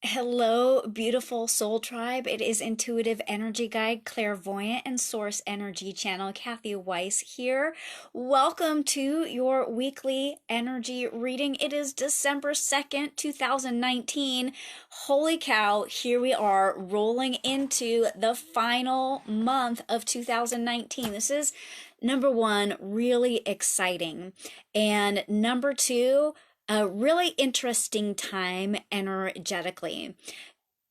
Hello, beautiful soul tribe. It is intuitive energy guide, clairvoyant, and source energy channel. Kathy Weiss here. Welcome to your weekly energy reading. It is December 2nd, 2019. Holy cow, here we are rolling into the final month of 2019. This is number one, really exciting. And number two, a really interesting time energetically.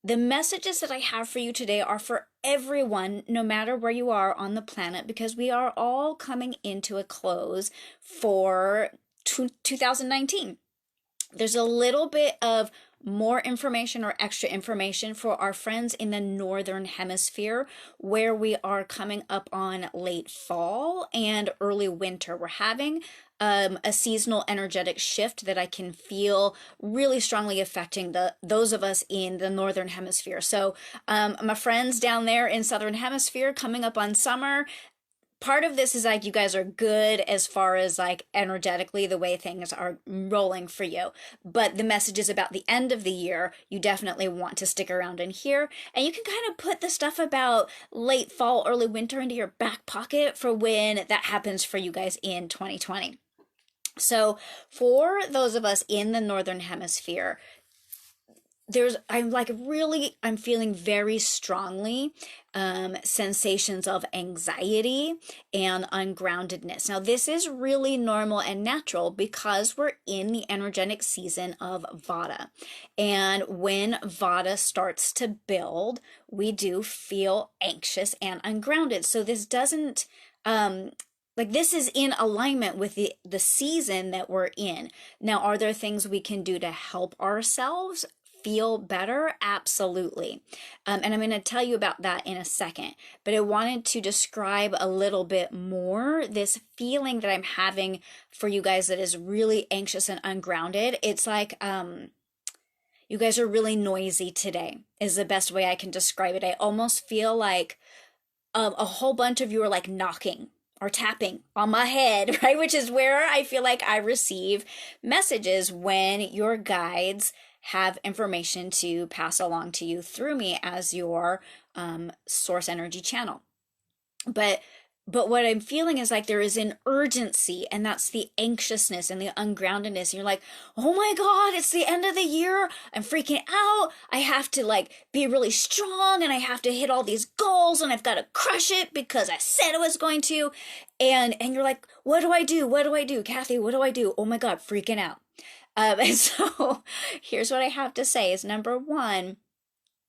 The messages that I have for you today are for everyone, no matter where you are on the planet, because we are all coming into a close for 2019. There's a little bit of more information or extra information for our friends in the northern hemisphere, where we are coming up on late fall and early winter. We're having a seasonal energetic shift that I can feel really strongly affecting those of us in the northern hemisphere. So my friends down there in southern hemisphere, coming up on summer, part of this is like you guys are good as far as like energetically the way things are rolling for you, but the messages about the end of the year you definitely want to stick around and hear, and you can kind of put the stuff about late fall early winter into your back pocket for when that happens for you guys in 2020. So for those of us in the northern hemisphere, I'm feeling very strongly sensations of anxiety and ungroundedness. Now, this is really normal and natural because we're in the energetic season of Vata. And when Vata starts to build, we do feel anxious and ungrounded. So this doesn't, this is in alignment with the season that we're in. Now, are there things we can do to help ourselves feel better? Absolutely. And I'm going to tell you about that in a second. But I wanted to describe a little bit more this feeling that I'm having for you guys that is really anxious and ungrounded. It's like you guys are really noisy today, is the best way I can describe it. I almost feel like a whole bunch of you are like knocking or tapping on my head, right? Which is where I feel like I receive messages when your guides have information to pass along to you through me as your source energy channel. But what I'm feeling is like there is an urgency, and that's the anxiousness and the ungroundedness. You're like, oh my God, it's the end of the year. I'm freaking out. I have to like be really strong, and I have to hit all these goals, and I've got to crush it because I said I was going to. And you're like, what do I do? What do I do? Kathy, what do I do? Oh my God, freaking out. And so here's what I have to say is number one,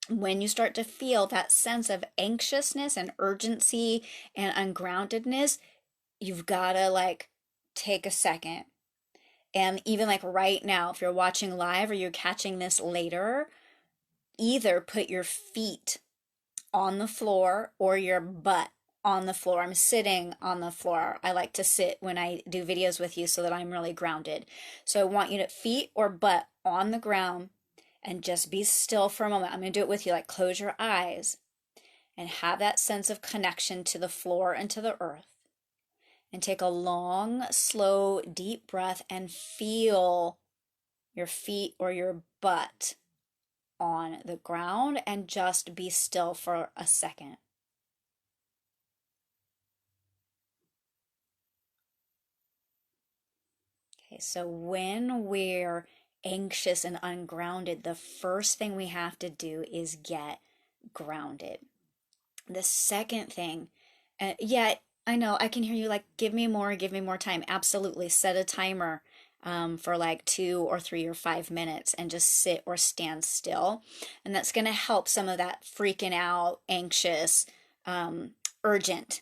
when you start to feel that sense of anxiousness and urgency and ungroundedness, you've got to like take a second. And even like right now, if you're watching live or you're catching this later, either put your feet on the floor or your butt on the floor. I'm sitting on the floor. I like to sit when I do videos with you so that I'm really grounded. So I want you to feet or butt on the ground and just be still for a moment. I'm going to do it with you. Like close your eyes and have that sense of connection to the floor and to the earth. And take a long, slow, deep breath and feel your feet or your butt on the ground, and just be still for a second. Okay, so when we're anxious and ungrounded, the first thing we have to do is get grounded. The second thing, yeah, I know, I can hear you like, give me more time. Absolutely. Set a timer for like 2 or 3 or 5 minutes and just sit or stand still. And that's going to help some of that freaking out, anxious, urgent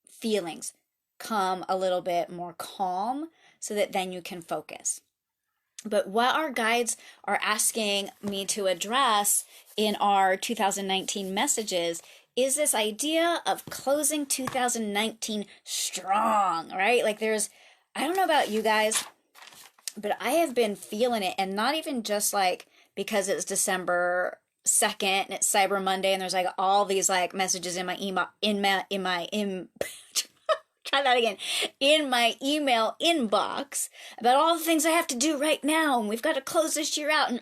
feelings come a little bit more calm so that then you can focus. But what our guides are asking me to address in our 2019 messages is this idea of closing 2019 strong, right? Like I don't know about you guys, but I have been feeling it, and not even just like because it's December 2nd and it's Cyber Monday and there's like all these like messages in my email, try that again, in my email inbox about all the things I have to do right now. And we've got to close this year out. And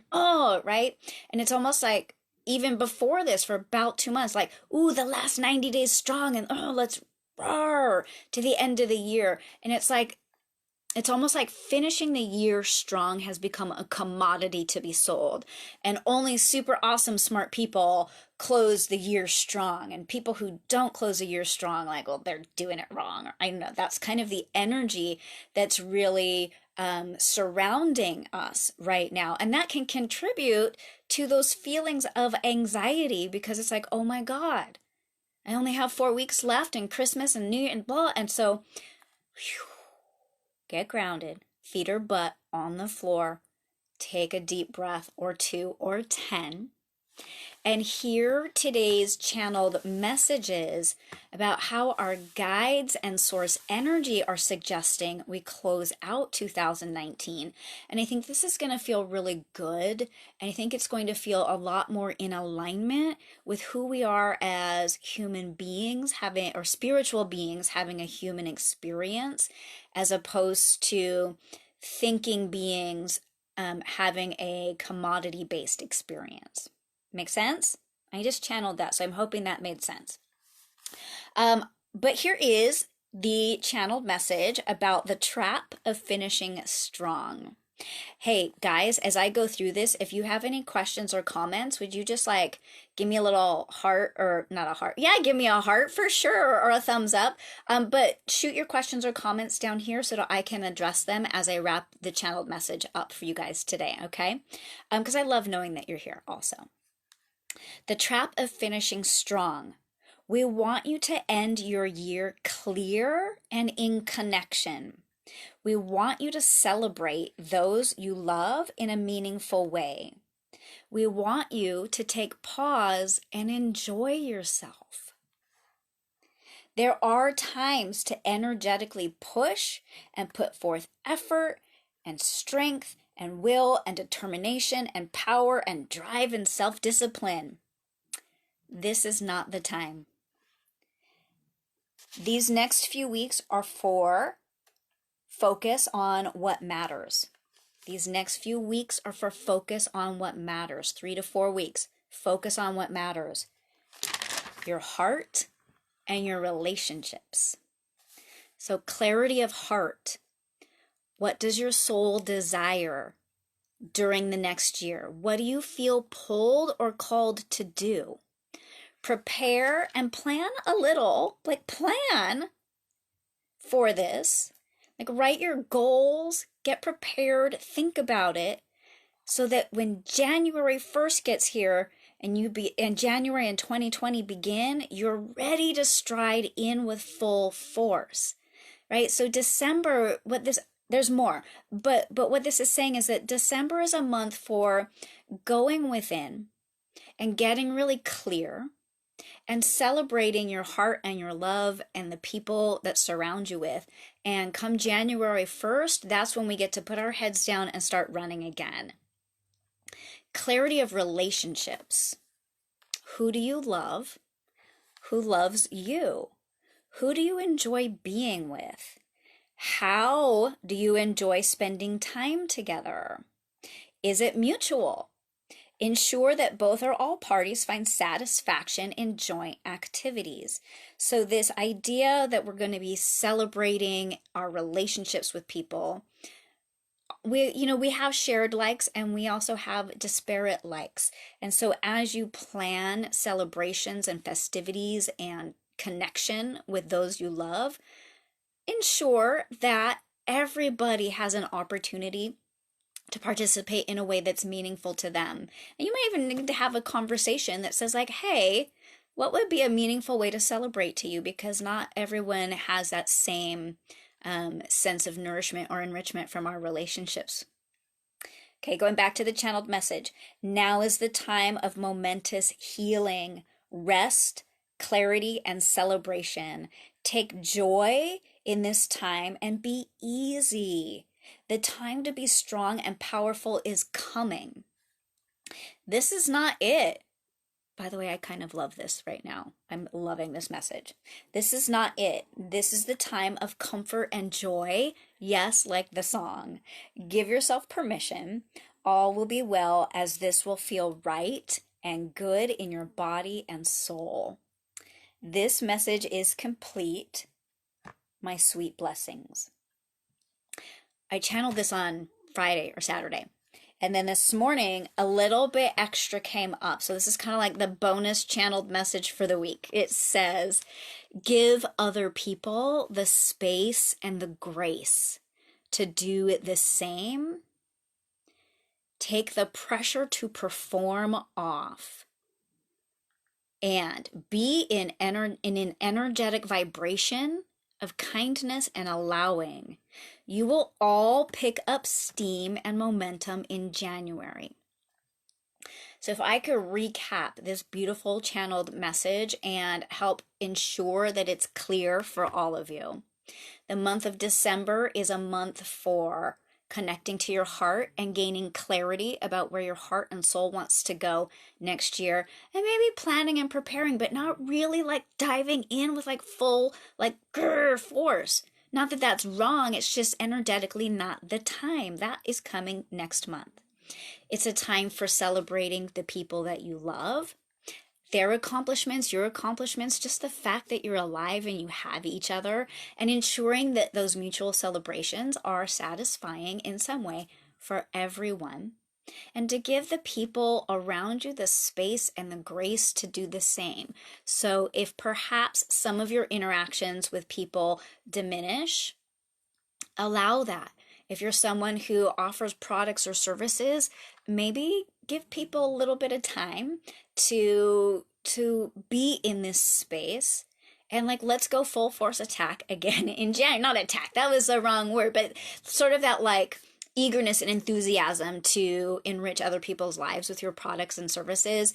right. And it's almost like even before this for about 2 months, like, ooh, the last 90 days strong. And let's roar to the end of the year. And it's almost like finishing the year strong has become a commodity to be sold. And only super awesome, smart people close the year strong. And people who don't close the year strong, like, well, they're doing it wrong. I know that's kind of the energy that's really surrounding us right now. And that can contribute to those feelings of anxiety because it's like, oh my God, I only have 4 weeks left and Christmas and New Year and blah. And so, whew, get grounded, feet or butt on the floor, take a deep breath or 2 or 10, and hear today's channeled messages about how our guides and source energy are suggesting we close out 2019. And I think this is going to feel really good. And I think it's going to feel a lot more in alignment with who we are as human beings or spiritual beings having a human experience, as opposed to thinking beings having a commodity-based experience. Make sense? I just channeled that, so I'm hoping that made sense. But here is the channeled message about the trap of finishing strong. Hey guys, as I go through this, if you have any questions or comments, would you just like give me a little heart, or not a heart? Yeah, give me a heart for sure, or a thumbs up. But shoot your questions or comments down here so that I can address them as I wrap the channeled message up for you guys today, okay? Because I love knowing that you're here also. The trap of finishing strong. We want you to end your year clear and in connection. We want you to celebrate those you love in a meaningful way. We want you to take pause and enjoy yourself. There are times to energetically push and put forth effort and strength and will and determination and power and drive and self-discipline. This is not the time. These next few weeks are for focus on what matters. These next few weeks are for focus on what matters. 3 to 4 weeks. Focus on what matters. Your heart and your relationships. So clarity of heart. What does your soul desire during the next year? What do you feel pulled or called to do? Prepare and plan a little, like plan for this. Like write your goals, get prepared, think about it, so that when January 1st gets here and January and 2020 begin, you're ready to stride in with full force, right? So December, there's more, but what this is saying is that December is a month for going within and getting really clear and celebrating your heart and your love and the people that surround you with. And come January 1st, that's when we get to put our heads down and start running again. Clarity of relationships. Who do you love? Who loves you? Who do you enjoy being with? How do you enjoy spending time together? Is it mutual? Ensure that both or all parties find satisfaction in joint activities. So this idea that we're going to be celebrating our relationships with people, we have shared likes and we also have disparate likes. And so as you plan celebrations and festivities and connection with those you love, ensure that everybody has an opportunity to participate in a way that's meaningful to them. And you might even need to have a conversation that says like, hey, what would be a meaningful way to celebrate to you? Because not everyone has that same sense of nourishment or enrichment from our relationships. Okay, going back to the channeled message. Now is the time of momentous healing, rest, clarity, and celebration. Take joy in this time and be easy. The time to be strong and powerful is coming. This is not it. By the way, I kind of love this right now. I'm loving this message. This is not it. This is the time of comfort and joy. Yes, like the song. Give yourself permission. All will be well, as this will feel right and good in your body and soul. This message is complete. My sweet blessings. I channeled this on Friday or Saturday. And then this morning, a little bit extra came up. So this is kind of like the bonus channeled message for the week. It says, give other people the space and the grace to do the same. Take the pressure to perform off. And be in an energetic vibration of kindness and allowing. You will all pick up steam and momentum in January. So if I could recap this beautiful channeled message and help ensure that it's clear for all of you. The month of December is a month for connecting to your heart and gaining clarity about where your heart and soul wants to go next year, and maybe planning and preparing, but not really like diving in with like full like force. Not that that's wrong, it's just energetically not the time. That is coming next month. It's a time for celebrating the people that you love, their accomplishments, your accomplishments, just the fact that you're alive and you have each other, and ensuring that those mutual celebrations are satisfying in some way for everyone. And to give the people around you the space and the grace to do the same. So if perhaps some of your interactions with people diminish, allow that. If you're someone who offers products or services, maybe give people a little bit of time to be in this space, and like let's go full force attack again in January. Not attack, that was the wrong word, but sort of that like eagerness and enthusiasm to enrich other people's lives with your products and services.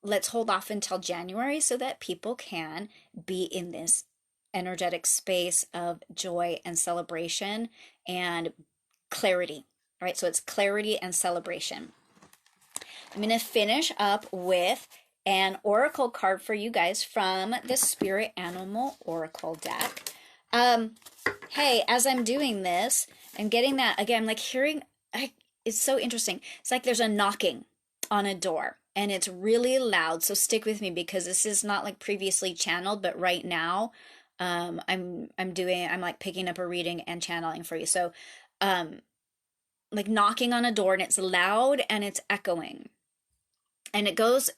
Let's hold off until January so that people can be in this energetic space of joy and celebration and clarity. All right, so it's clarity and celebration. I'm going to finish up with an oracle card for you guys from the Spirit Animal Oracle deck. Hey, as I'm doing this, I'm getting that again, like hearing, it's so interesting. It's like there's a knocking on a door and it's really loud. So stick with me because this is not like previously channeled, but right now, I'm like picking up a reading and channeling for you. So, like knocking on a door and it's loud and it's echoing. And it goes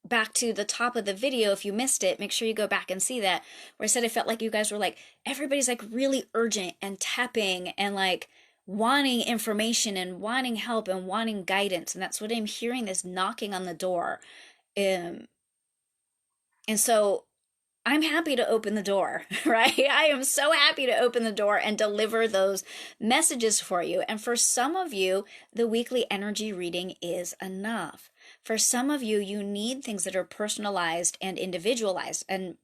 back to the top of the video. If you missed it, make sure you go back and see that, where I said I felt like you guys were like, everybody's like really urgent and tapping and like wanting information and wanting help and wanting guidance. And that's what I'm hearing, this knocking on the door. And so I'm happy to open the door, right? I am so happy to open the door and deliver those messages for you. And for some of you, the weekly energy reading is enough. For some of you, you need things that are personalized and individualized. And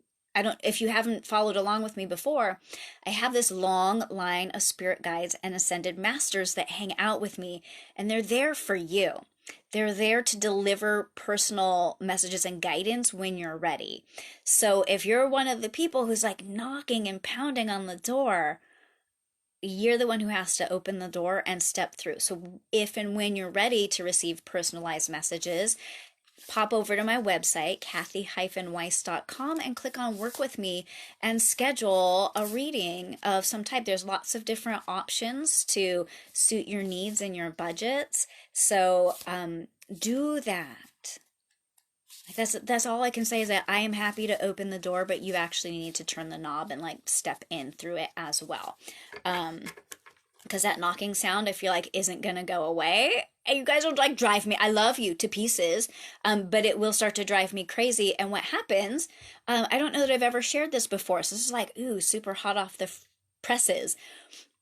if you haven't followed along with me before, I have this long line of spirit guides and ascended masters that hang out with me, and they're there for you. They're there to deliver personal messages and guidance when you're ready. So if you're one of the people who's like knocking and pounding on the door, you're the one who has to open the door and step through. So if and when you're ready to receive personalized messages, pop over to my website, kathy-weiss.com, and click on work with me and schedule a reading of some type. There's lots of different options to suit your needs and your budgets. So do that. That's all I can say, is that I am happy to open the door, but you actually need to turn the knob and like step in through it as well. Because that knocking sound, I feel like, isn't going to go away. And you guys will like drive me, I love you to pieces, but it will start to drive me crazy. And what happens, I don't know that I've ever shared this before, so this is like, ooh, super hot off the presses.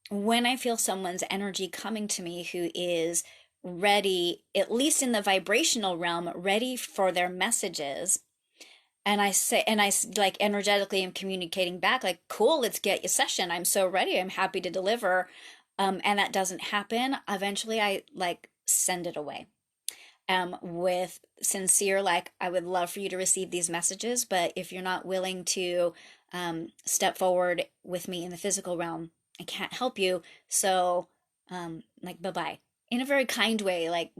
When I feel someone's energy coming to me who is ready, at least in the vibrational realm, ready for their messages, and I like energetically am communicating back like, cool, let's get a session. I'm so ready. I'm happy to deliver. And that doesn't happen. Eventually I like send it away. with sincere, like, I would love for you to receive these messages, but if you're not willing to step forward with me in the physical realm, I can't help you. So, like, bye-bye. In a very kind way, like,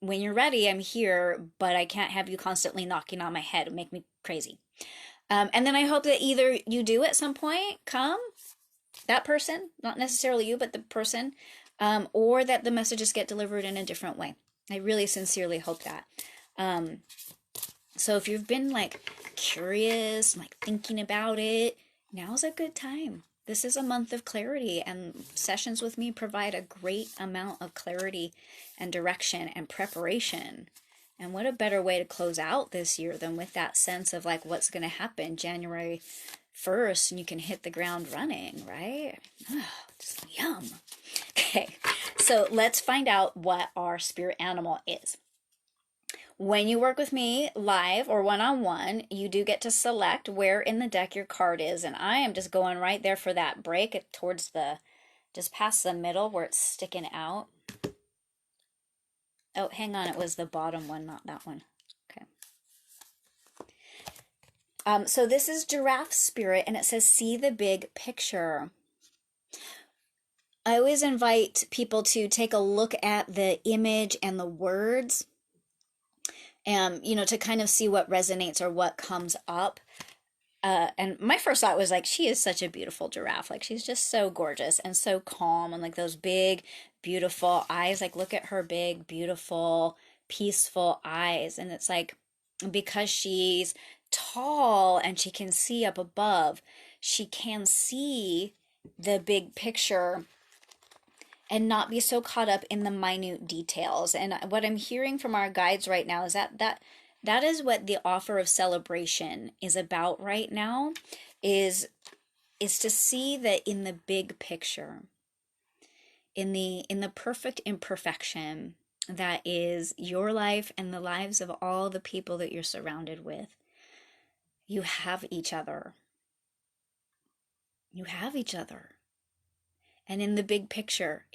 when you're ready, I'm here, but I can't have you constantly knocking on my head and make me crazy. And then I hope that either you do at some point come, that person, not necessarily you, but the person, or that the messages get delivered in a different way. I really sincerely hope that. Um, so if you've been like curious, like thinking about it, now's a good time. This is a month of clarity, and sessions with me provide a great amount of clarity and direction and preparation. And what a better way to close out this year than with that sense of like what's going to happen January 1st, and you can hit the ground running, right? Oh, just yum. Okay, so let's find out what our spirit animal is. When you work with me live or one-on-one, you do get to select where in the deck your card is, and I am just going right there for that break towards just past the middle where it's sticking out. Oh, hang on, it was the bottom one, not that one. Okay. So this is Giraffe Spirit, and it says, see the big picture. I always invite people to take a look at the image and the words, and to kind of see what resonates or what comes up. And my first thought was like, she is such a beautiful giraffe. Like, she's just so gorgeous and so calm, and like those big, beautiful eyes. Like, look at her big, beautiful, peaceful eyes. And it's like, because she's tall and she can see up above, she can see the big picture and not be so caught up in the minute details. And what I'm hearing from our guides right now is that is what the offer of celebration is about right now, is to see that in the big picture, in the perfect imperfection that is your life and the lives of all the people that you're surrounded with, you have each other. You have each other. And in the big picture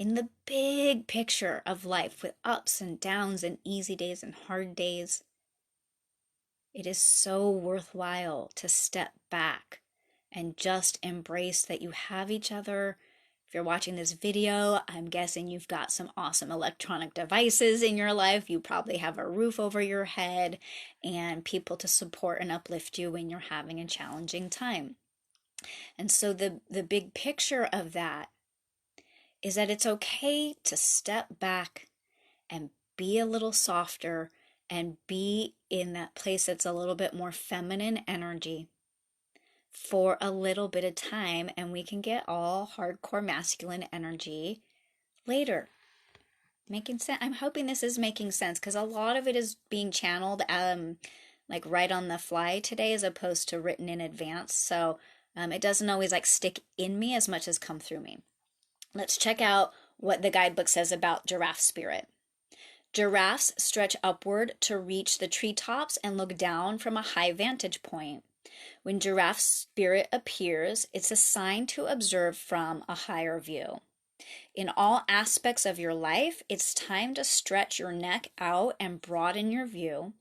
of life, with ups and downs and easy days and hard days, it is so worthwhile to step back and just embrace that you have each other. If you're watching this video, I'm guessing you've got some awesome electronic devices in your life. You probably have a roof over your head and people to support and uplift you when you're having a challenging time. And so the big picture of that is that it's okay to step back and be a little softer and be in that place that's a little bit more feminine energy for a little bit of time, and we can get all hardcore masculine energy later. Making sense? I'm hoping this is making sense, because a lot of it is being channeled like right on the fly today as opposed to written in advance. So it doesn't always like stick in me as much as come through me. Let's check out what the guidebook says about giraffe spirit. Giraffes stretch upward to reach the treetops and look down from a high vantage point. When giraffe spirit appears, it's a sign to observe from a higher view. In all aspects of your life, it's time to stretch your neck out and broaden your view.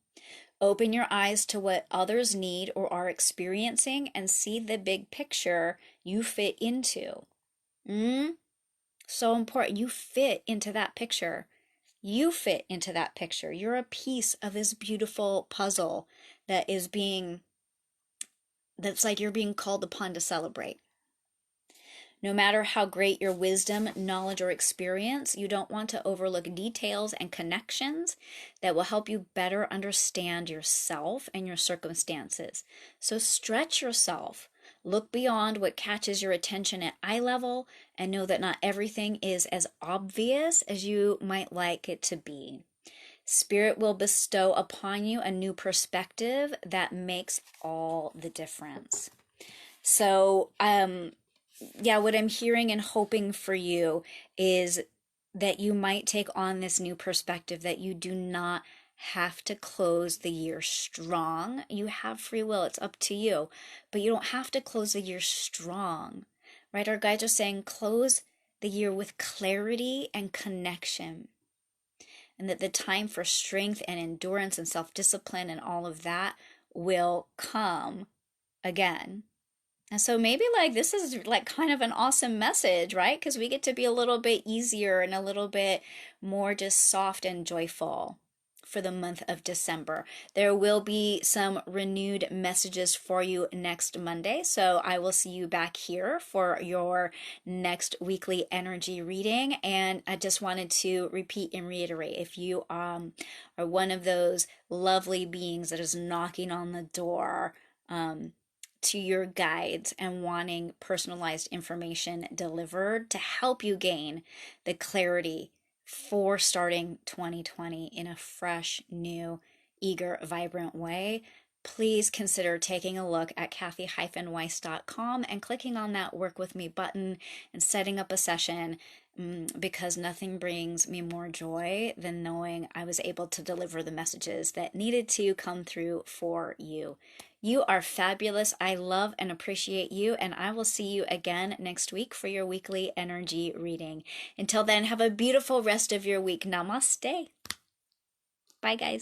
Open your eyes to what others need or are experiencing and see the big picture you fit into. So important. You fit into that picture. You fit into that picture. You're a piece of this beautiful puzzle that's like you're being called upon to celebrate. No matter how great your wisdom, knowledge, or experience, you don't want to overlook details and connections that will help you better understand yourself and your circumstances. So stretch yourself. Look beyond what catches your attention at eye level, and know that not everything is as obvious as you might like it to be. Spirit will bestow upon you a new perspective that makes all the difference. So, what I'm hearing and hoping for you is that you might take on this new perspective, that you do not have to close the year strong. You have free will, it's up to you, but you don't have to close the year strong, right? Our guides are saying close the year with clarity and connection. and that the time for strength and endurance and self-discipline and all of that will come again. And so maybe like this is like kind of an awesome message, right? Because we get to be a little bit easier and a little bit more just soft and joyful for the month of December. There will be some renewed messages for you next Monday. So I will see you back here for your next weekly energy reading. And I just wanted to repeat and reiterate, if you are one of those lovely beings that is knocking on the door, to your guides and wanting personalized information delivered to help you gain the clarity for starting 2020 in a fresh, new, eager, vibrant way, please consider taking a look at kathy-weiss.com and clicking on that Work With Me button and setting up a session, because nothing brings me more joy than knowing I was able to deliver the messages that needed to come through for you. You are fabulous. I love and appreciate you, and I will see you again next week for your weekly energy reading. Until then, have a beautiful rest of your week. Namaste. Bye, guys.